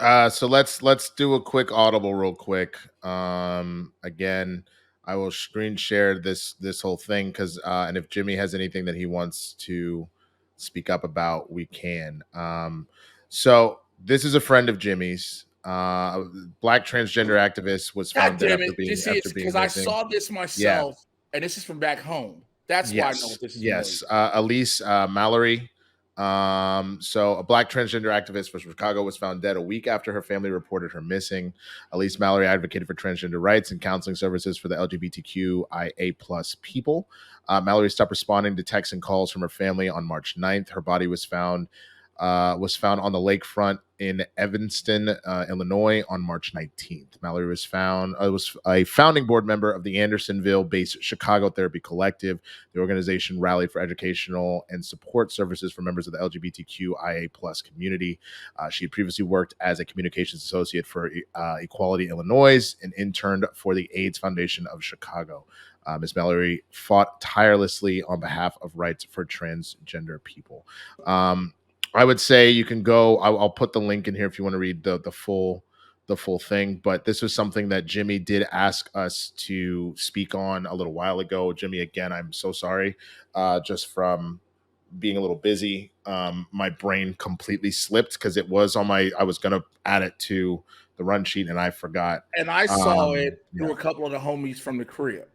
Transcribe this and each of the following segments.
So let's do a quick audible real quick. Again, I will screen share this whole thing because and if Jimmy has anything that he wants to speak up about, we can. So this is a friend of Jimmy's. Black transgender activist was God found dead damn it. You see, after it's being because I missing. saw this Yeah. myself, and this is from back home. That's why I know Yes. what this is Yes. related. Elise Malary. So a black transgender activist from Chicago was found dead a week after her family reported her missing. Elise Malary advocated for transgender rights and counseling services for the LGBTQIA plus people. Mallory stopped responding to texts and calls from her family on March 9th. Her body was found on the lakefront in Evanston, Illinois, on March 19th. Mallory was a founding board member of the Andersonville-based Chicago Therapy Collective. The organization rallied for educational and support services for members of the LGBTQIA plus community. She had previously worked as a communications associate for Equality Illinois and interned for the AIDS Foundation of Chicago. Ms. Mallory fought tirelessly on behalf of rights for transgender people. I would say you can go. I'll put the link in here if you want to read the full thing. But this was something that Jimmy did ask us to speak on a little while ago. Jimmy, again, I'm so sorry, just from being a little busy. My brain completely slipped because it was on my. I was gonna add it to the run sheet and I forgot. And I saw it Yeah, through a couple of the homies from the crib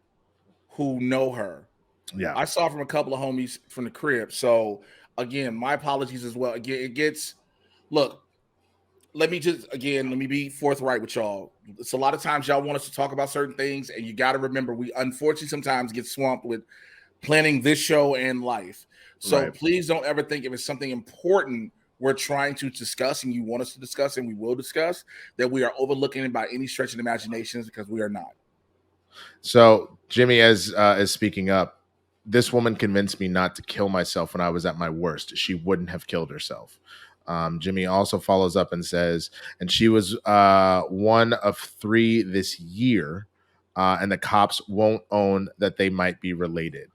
who know her. yeah. I saw from a couple of homies from the crib. So again, my apologies as well. Again, it gets look. Let me be forthright with y'all. It's a lot of times y'all want us to talk about certain things, and you got to remember we unfortunately sometimes get swamped with planning this show and life. So Right. please don't ever think if it's something important we're trying to discuss and you want us to discuss and we will discuss that we are overlooking it by any stretch of the imaginations, because we are not. So Jimmy, as is speaking up, this woman convinced me not to kill myself when I was at my worst. She wouldn't have killed herself. Jimmy also follows up and says, and she was one of 3 this year, and the cops won't own that they might be related.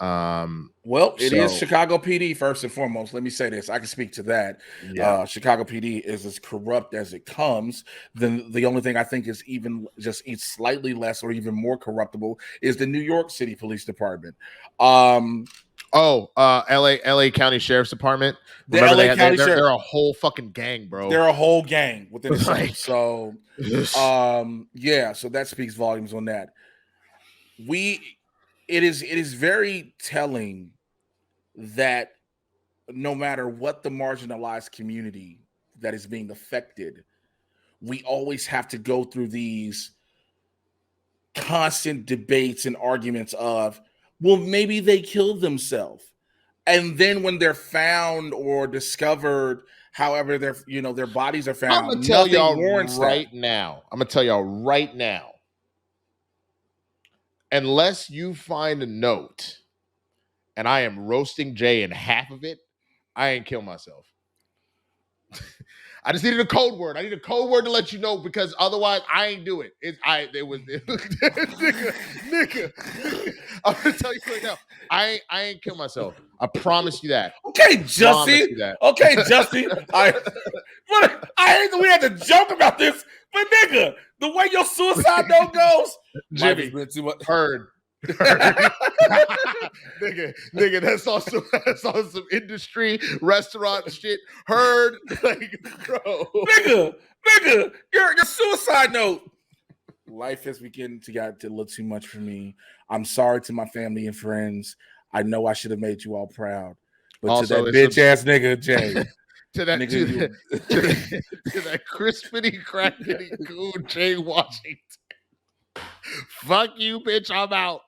Well, it is So Chicago PD first and foremost. Let me say this. I can speak to that. yeah, Chicago PD is as corrupt as it comes. Then the only thing I think is even just slightly less or even more corruptible is the New York City Police Department. LA County Sheriff's Department. The Remember LA County they're Sheriff. a whole fucking gang, bro. They're a whole gang within itself. Like, So, yeah. So that speaks volumes on that. It is very telling that no matter what the marginalized community that is being affected, we always have to go through these constant debates and arguments of, well, maybe they killed themselves. And then when they're found or discovered, however their bodies are I'm found, gonna tell nothing y'all warrants right that. now. I'm gonna tell y'all right now. Unless you find a note, and I am roasting Jay in half of it, I ain't kill myself. I just needed a code word. I need a code word to let you know, because otherwise I ain't do it. Nigga. I'm gonna tell you right now. I ain't kill myself. I promise you that. Okay, Justin. Okay, Justin. I hate that we had to joke about this, but nigga, the way your suicide note goes, Jimmy, heard. nigga, that's also some industry restaurant shit. Heard, like, bro. Nigga, your suicide note. Life has begun to get a little too much for me. I'm sorry to my family and friends. I know I should have made you all proud, but also, to that bitch ass nigga Jay, to that to that crispity crackety goon JayWashington. Fuck you, bitch. I'm out.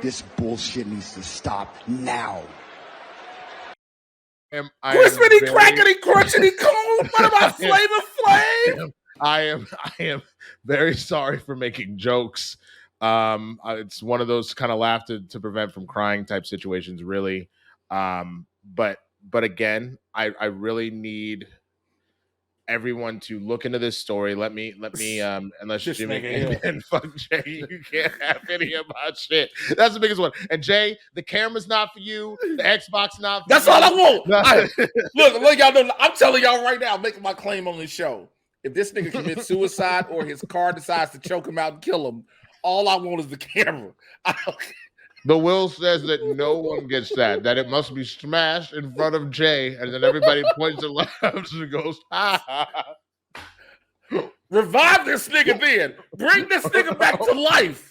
This bullshit needs to stop now. Crispity, crackety, crunchity, cool. What about Flavor Flav? I am very sorry for making jokes. It's one of those kind of laugh to prevent from crying type situations, really. But again, I really need everyone to look into this story. Let me unless This Jimmy nigga came in, fuck Jay, you can't have any of my shit. That's the biggest one. And Jay, the camera's not for you, the Xbox not for That's you. all I want. Look, y'all know, I'm telling y'all right now, I'm making my claim on this show. If this nigga commits suicide or his car decides to choke him out and kill him, all I want is the camera. The will says that no one gets that it must be smashed in front of Jay, and then everybody points to left and goes, ha. Revive this nigga then. Bring this nigga back to life.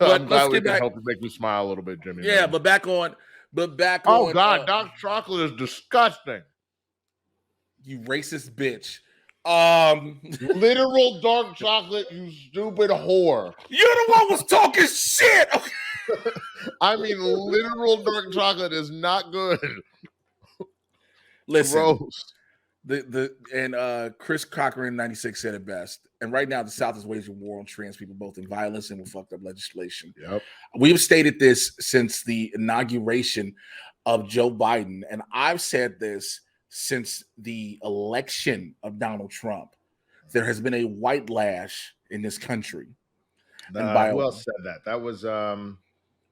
I'm glad we can help you make you smile a little bit, Jimmy. Yeah, man. but back on. Oh, God, dark chocolate is disgusting. You racist bitch. Literal dark chocolate, you stupid whore. You're the one was talking shit. I mean, literal dark chocolate is not good. Listen, gross. Chris Cochran 96 said it best. And right now, the South is waging war on trans people, both in violence and with fucked up legislation. Yep. We have stated this since the inauguration of Joe Biden, and I've said this since the election of Donald Trump. There has been a white lash in this country. Who else said that? That was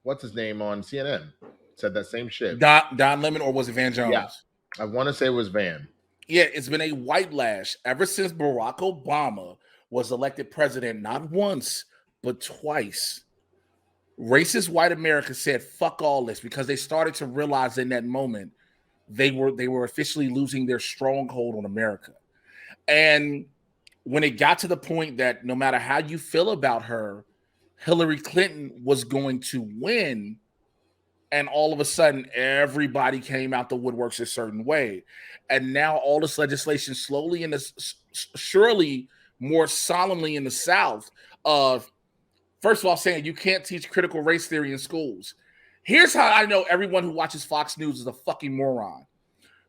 what's his name on CNN? Said that same shit. Don Lemon, or was it Van Jones? Yeah, I want to say it was Van. Yeah, it's been a white lash ever since Barack Obama was elected president, not once, but twice. Racist white America said, fuck all this, because they started to realize in that moment they were officially losing their stronghold on America. And when it got to the point that no matter how you feel about her, Hillary Clinton was going to win, and all of a sudden everybody came out the woodworks a certain way. And now all this legislation slowly and surely more solemnly in the South of, first of all, saying you can't teach critical race theory in schools. Here's how I know everyone who watches Fox News is a fucking moron.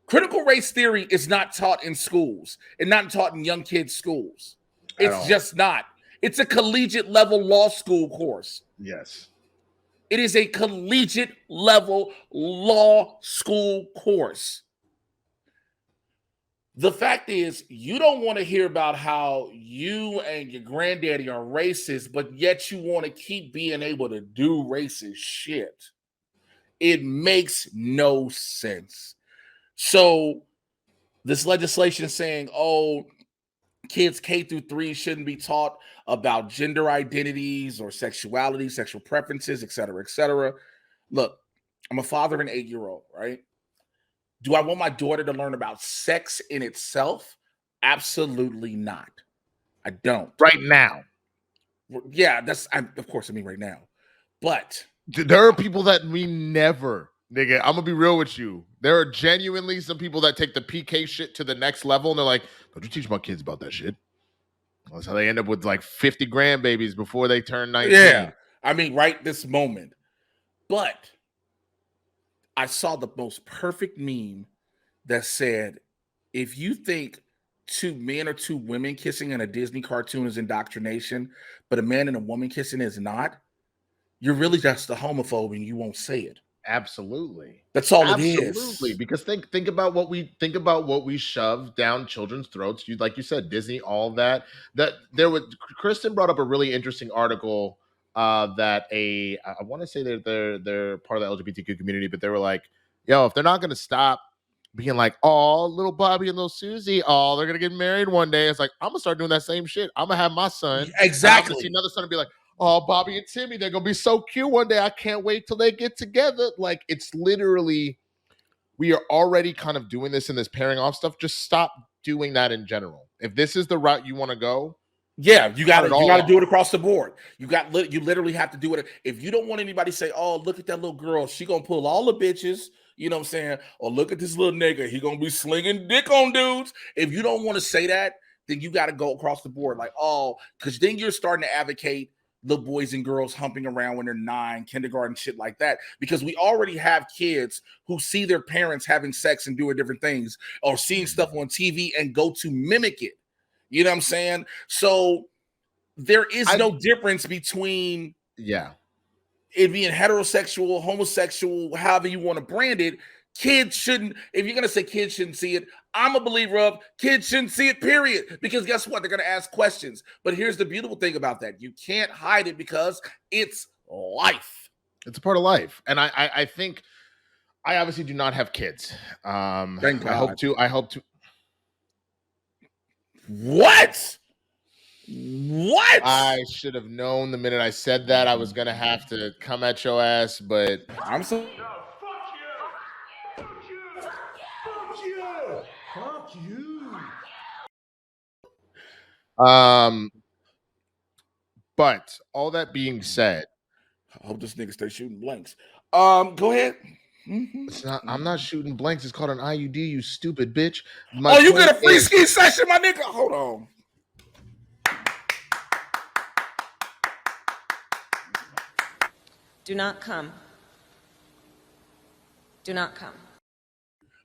Critical race theory is not taught in schools and not taught in young kids' schools. It's just not. It's a collegiate level law school course. Yes. It is a collegiate level law school course. The fact is, you don't want to hear about how you and your granddaddy are racist, but yet you want to keep being able to do racist shit. It makes no sense. So this legislation is saying, oh, kids K through 3 shouldn't be taught about gender identities or sexuality, sexual preferences, et cetera, et cetera. Look, I'm a father of an 8-year-old, right? Do I want my daughter to learn about sex in itself? Absolutely not. I don't. Right now. Yeah, of course I mean right now. But there are people that we never, nigga, I'm gonna be real with you. There are genuinely some people that take the PK shit to the next level, and they're like, don't you teach my kids about that shit? That's how they end up with like 50 grandbabies before they turn 19. Yeah, I mean, right this moment. But I saw the most perfect meme that said, if you think 2 men or 2 women kissing in a Disney cartoon is indoctrination, but a man and a woman kissing is not, you're really just a homophobe and you won't say it. Absolutely. That's all it is. Absolutely. Because think about what we shove down children's throats. Like you said, Disney, all that. Kristen brought up a really interesting article that I want to say they're part of the LGBTQ community, but they were like, yo, if they're not gonna stop being like, oh, little Bobby and little Susie, oh, they're gonna get married one day. It's like, I'm gonna start doing that same shit. I'm gonna have my son. Exactly. I'm gonna see another son and be like, oh, Bobby and Timmy, they're gonna be so cute one day. I can't wait till they get together. Like, it's literally, we are already kind of doing this in this pairing off stuff. Just stop doing that in general. If this is the route you want to go, yeah, you got to do it across the board. You literally have to do it. If you don't want anybody to say, oh, look at that little girl, she gonna pull all the bitches. You know what I'm saying? Or look at this little nigga, he gonna be slinging dick on dudes. If you don't want to say that, then you got to go across the board. Like, oh, because then you're starting to advocate little boys and girls humping around when they're 9, kindergarten, shit like that. Because we already have kids who see their parents having sex and doing different things, or seeing stuff on TV and go to mimic it. You know what I'm saying? So there is no difference between it being heterosexual, homosexual, however you want to brand it. Kids shouldn't, if you're going to say kids shouldn't see it, I'm a believer of kids shouldn't see it, period. Because guess what? They're going to ask questions. But here's the beautiful thing about that. You can't hide it because it's life. It's a part of life. And I think I obviously do not have kids. Thank God. I hope to. What? What? I should have known the minute I said that I was going to have to come at your ass, but I'm so. Fuck you. But all that being said, I hope this nigga stay shooting blanks. Go ahead. it's not. I'm not shooting blanks. It's called an IUD. You stupid bitch. You get a free ski session, my nigga. Hold on. Do not come. Do not come.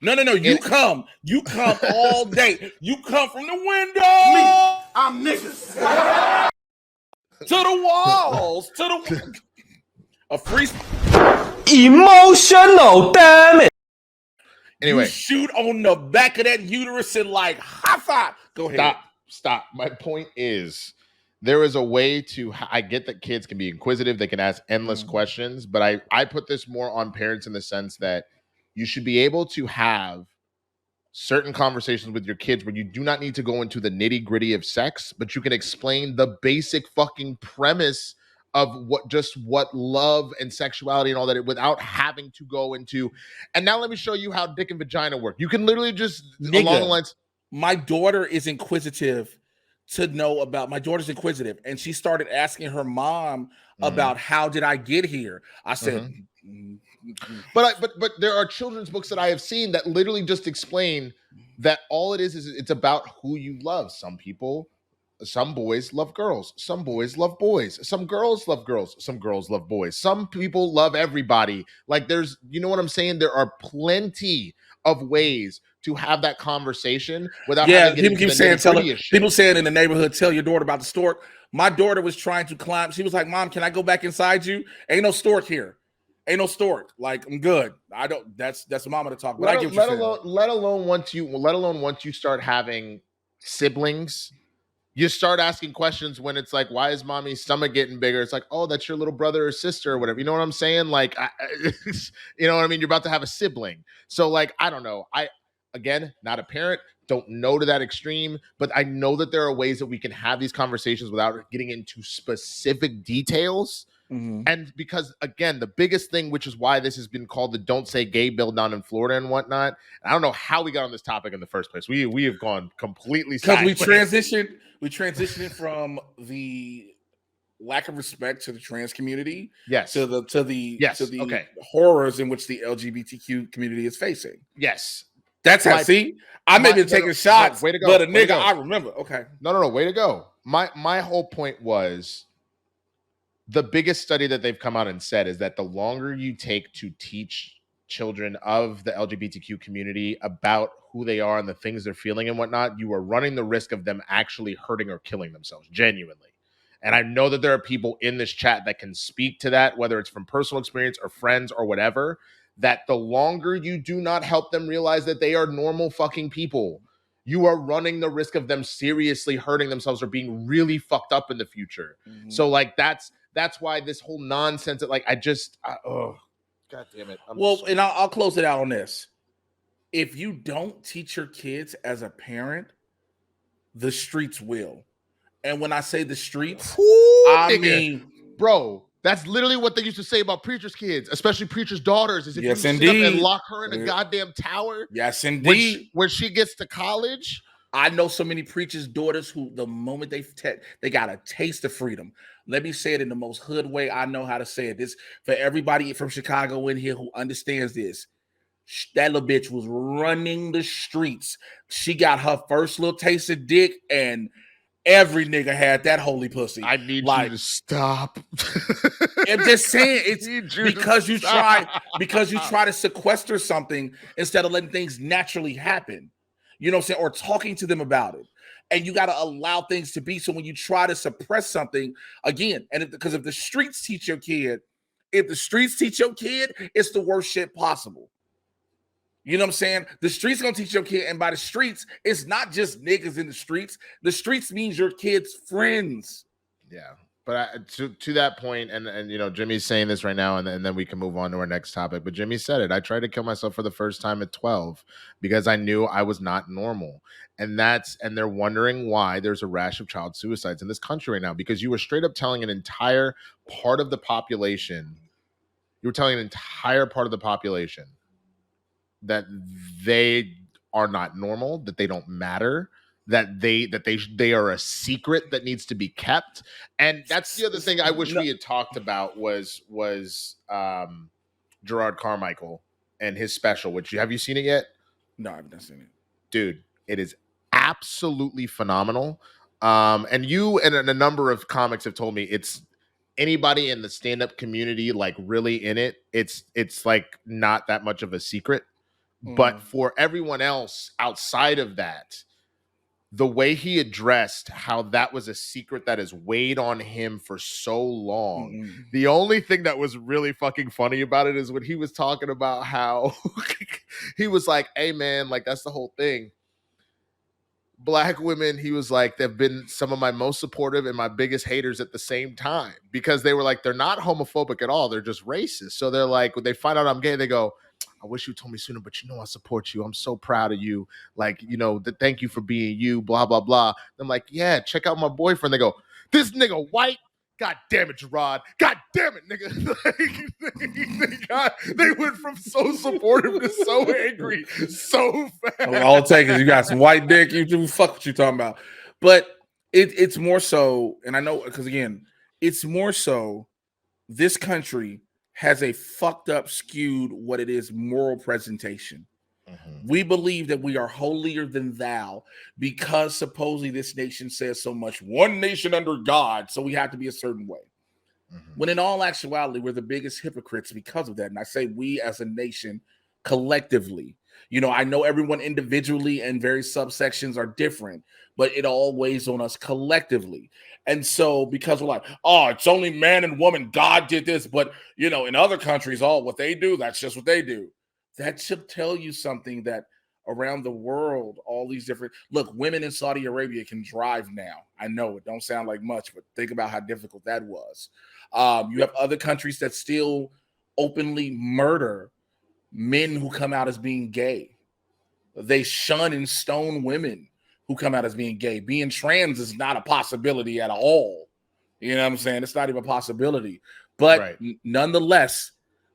No. You come. You come all day. You come from the window. I'm niggas. To the walls. To the a free emotional, damn it. Anyway, you shoot on the back of that uterus and like high five. Go ahead. Stop. My point is, there is a way to. I get that kids can be inquisitive; they can ask endless questions. But I put this more on parents in the sense that you should be able to have certain conversations with your kids where you do not need to go into the nitty gritty of sex, but you can explain the basic fucking premise of what love and sexuality and all that without having to go into. And now let me show you how dick and vagina work. You can literally just along the lines. My daughter is inquisitive to know about. My daughter's inquisitive, and she started asking her mom about how did I get here. I said. But there are children's books that I have seen that literally just explain that all it is it's about who you love. Some boys love girls, some boys love boys, some girls love girls, some girls love boys. Some people love everybody. Like there's, you know what I'm saying? There are plenty of ways to have that conversation without having to get into the nitty-gritty of shit. People saying in the neighborhood, tell your daughter about the stork. My daughter was trying to climb. She was like, Mom, can I go back inside you? Ain't no stork here. Ain't no stork. Like I'm good. I don't. That's mama to talk. But I get what you're saying. Let alone once you start having siblings, you start asking questions when it's like, why is mommy's stomach getting bigger? It's like, oh, that's your little brother or sister or whatever. You know what I'm saying? Like, you know what I mean? You're about to have a sibling. So like, I don't know. Again, not a parent, don't know to that extreme, but I know that there are ways that we can have these conversations without getting into specific details. And because, again, the biggest thing, which is why this has been called the Don't Say Gay bill down in Florida and whatnot. I don't know how we got on this topic in the first place. We have gone completely sideways. Because we transitioned from the lack of respect to the trans community, to the horrors in which the LGBTQ community is facing. Yes. That's how, I may be taking shots, way to go, but a nigga, I remember. Okay. No, way to go. My whole point was, the biggest study that they've come out and said is that the longer you take to teach children of the LGBTQ community about who they are and the things they're feeling and whatnot, you are running the risk of them actually hurting or killing themselves, genuinely. And I know that there are people in this chat that can speak to that, whether it's from personal experience or friends or whatever, that the longer you do not help them realize that they are normal fucking people, you are running the risk of them seriously hurting themselves or being really fucked up in the future. So like, that's why this whole nonsense that like, God damn it. And I'll close it out on this. If you don't teach your kids as a parent, the streets will. And when I say the streets, I mean, bro, that's literally what they used to say about preachers' kids, especially preachers' daughters, is if you sit up and lock her in a goddamn tower. Yes, indeed. When she gets to college. I know so many preachers' daughters who, the moment they got a taste of freedom. Let me say it in the most hood way I know how to say it. This for everybody from Chicago in here who understands this. That little bitch was running the streets. She got her first little taste of dick, and every nigga had that holy pussy. I need you to stop. I'm just saying, it's because you try to sequester something instead of letting things naturally happen. You know what I'm saying? Or talking to them about it. And you got to allow things to be. So when you try to suppress something, again, because if the streets teach your kid, it's the worst shit possible. You know what I'm saying? The streets gonna teach your kid, and by the streets, it's not just niggas in the streets. The streets means your kid's friends. Yeah. But to that point, and Jimmy's saying this right now, and then we can move on to our next topic. But Jimmy said it. I tried to kill myself for the first time at 12 because I knew I was not normal. And they're wondering why there's a rash of child suicides in this country right now, because you were straight up telling an entire part of the population, that they are not normal, that they don't matter, that they are a secret that needs to be kept. And that's the other thing I wish we had talked about was Gerard Carmichael and his special, which have you seen it yet? No, I haven't seen it. Dude, it is absolutely phenomenal. And you and a number of comics have told me it's anybody in the stand-up community like really in it, it's like not that much of a secret. But for everyone else outside of that, the way he addressed how that was a secret that has weighed on him for so long. The only thing that was really fucking funny about it is when he was talking about how he was like, hey man, like that's the whole thing. Black women, he was like, they've been some of my most supportive and my biggest haters at the same time, because they were like, they're not homophobic at all. They're just racist. So they're like, when they find out I'm gay, they go, I wish you told me sooner, but I support you. I'm so proud of you. Like, thank you for being you, blah, blah, blah. I'm like, yeah, check out my boyfriend. They go, this nigga white. God damn it, Gerard. God damn it, nigga. They went from so supportive to so angry so fast. All it takes is you got some white dick. You do fuck what you talking about. But it's more so, and I know, because again, it's more so this country has a fucked up, skewed what it is moral presentation. We believe that we are holier than thou because supposedly this nation says so much, one nation under God, so we have to be a certain way. When in all actuality, we're the biggest hypocrites because of that. And I say we as a nation collectively. I know everyone individually and various subsections are different, but it all weighs on us collectively. And so because we're like, oh, it's only man and woman, God did this, but in other countries, what they do, that's just what they do. That should tell you something, that around the world, all these different women in Saudi Arabia can drive now. I know it don't sound like much, but think about how difficult that was. You have other countries that still openly murder men who come out as being gay. They shun and stone women who come out as being gay. Being trans is not a possibility at all. You know what I'm saying? It's not even a possibility. But nonetheless,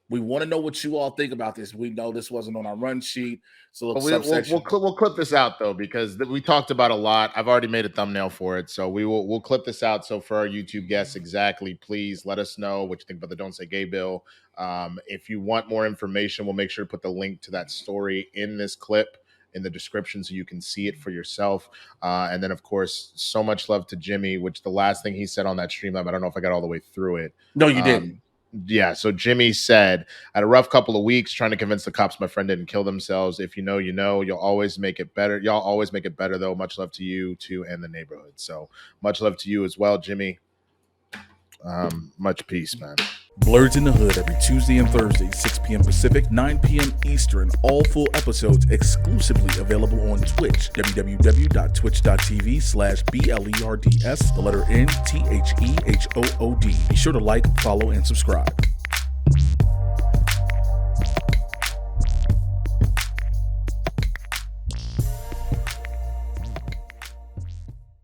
we want to know what you all think about this. We know this wasn't on our run sheet. So we'll clip this out though, because we talked about a lot. I've already made a thumbnail for it, so we'll clip this out. So for our YouTube guests, exactly, please let us know what you think about the Don't Say Gay bill. If you want more information, we'll make sure to put the link to that story in this clip in the description so you can see it for yourself. And then of course, so much love to Jimmy, which the last thing he said on that Streamlab, I don't know if I got all the way through it. No, you didn't. Yeah, so Jimmy said, I had a rough couple of weeks trying to convince the cops my friend didn't kill themselves. If you know, you know. You'll always make it better. Y'all always make it better, though. Much love to you, too, and the neighborhood. So much love to you as well, Jimmy. Much peace, man. Blerds in the Hood every Tuesday and Thursday, 6 p.m. Pacific, 9 p.m. Eastern. All full episodes exclusively available on Twitch. www.twitch.tv/BLERDS, the letter NTHEHOOD. Be sure to like, follow, and subscribe.